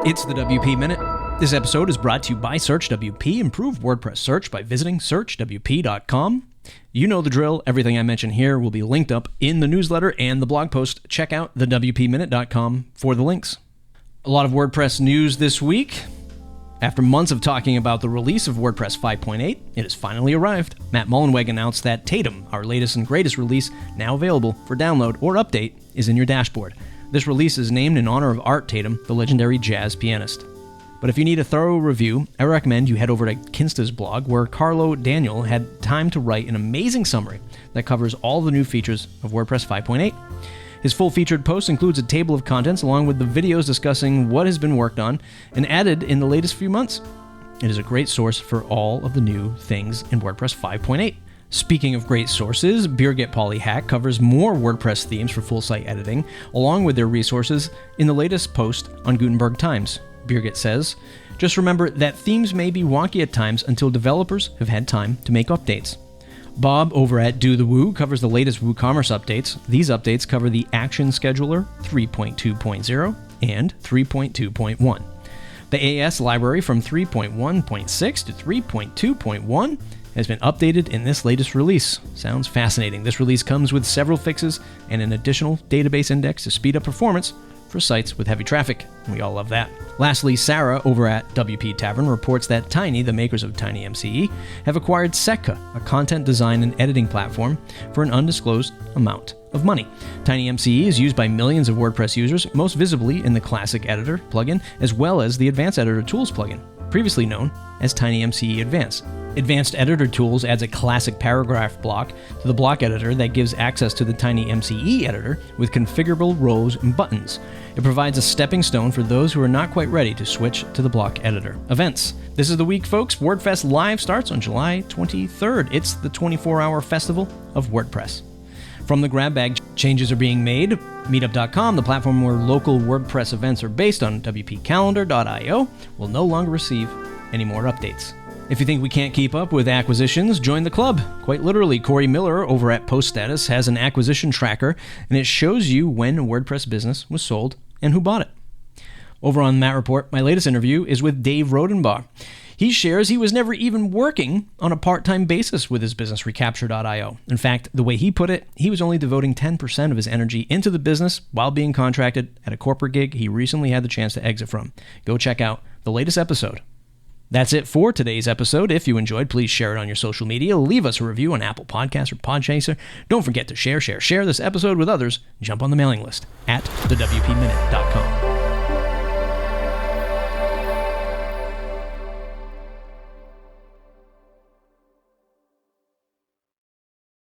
It's the WP Minute. This episode is brought to you by SearchWP. Improve WordPress search by visiting searchwp.com. You know the drill. Everything I mention here will be linked up in the newsletter and the blog post. Check out thewpminute.com for the links. A lot of WordPress news this week. After months of talking about the release of WordPress 5.8, it has finally arrived. Matt Mullenweg announced that Tatum, our latest and greatest release, now available for download or update, is in your dashboard. This release is named in honor of Art Tatum, the legendary jazz pianist. But if you need a thorough review, I recommend you head over to Kinsta's blog, where Carlo Daniel had time to write an amazing summary that covers all the new features of WordPress 5.8. His full-featured post includes a table of contents along with the videos discussing what has been worked on and added in the latest few months. It is a great source for all of the new things in WordPress 5.8. Speaking of great sources, Birgit Polyhack covers more WordPress themes for full site editing, along with their resources in the latest post on Gutenberg Times. Birgit says, "Just remember that themes may be wonky at times until developers have had time to make updates." Bob over at Do the Woo covers the latest WooCommerce updates. These updates cover the Action Scheduler 3.2.0 and 3.2.1. The AS library from 3.1.6 to 3.2.1 has been updated in this latest release. Sounds fascinating. This release comes with several fixes and an additional database index to speed up performance for sites with heavy traffic. We all love that. Lastly, Sarah over at WP Tavern reports that Tiny, the makers of TinyMCE, have acquired Setka, a content design and editing platform, for an undisclosed amount of money. TinyMCE is used by millions of WordPress users, most visibly in the Classic Editor plugin, as well as the Advanced Editor Tools plugin, previously known as TinyMCE Advanced. Advanced Editor Tools adds a classic paragraph block to the block editor that gives access to the TinyMCE editor with configurable rows and buttons. It provides a stepping stone for those who are not quite ready to switch to the block editor. Events. This is the week, folks. WordFest Live starts on July 23rd. It's the 24-hour festival of WordPress. From the Grabbag, changes are being made. Meetup.com, the platform where local WordPress events are based on wpcalendar.io, will no longer receive any more updates. If you think we can't keep up with acquisitions, join the club. Quite literally, Corey Miller over at Post Status has an acquisition tracker, and it shows you when a WordPress business was sold and who bought it. Over on Matt Report, my latest interview is with Dave Rodenbach. He shares he was never even working on a part-time basis with his business, Recapture.io. In fact, the way he put it, he was only devoting 10% of his energy into the business while being contracted at a corporate gig he recently had the chance to exit from. Go check out the latest episode. That's it for today's episode. If you enjoyed, please share it on your social media. Leave us a review on Apple Podcasts or Podchaser. Don't forget to share this episode with others. Jump on the mailing list at thewpminute.com.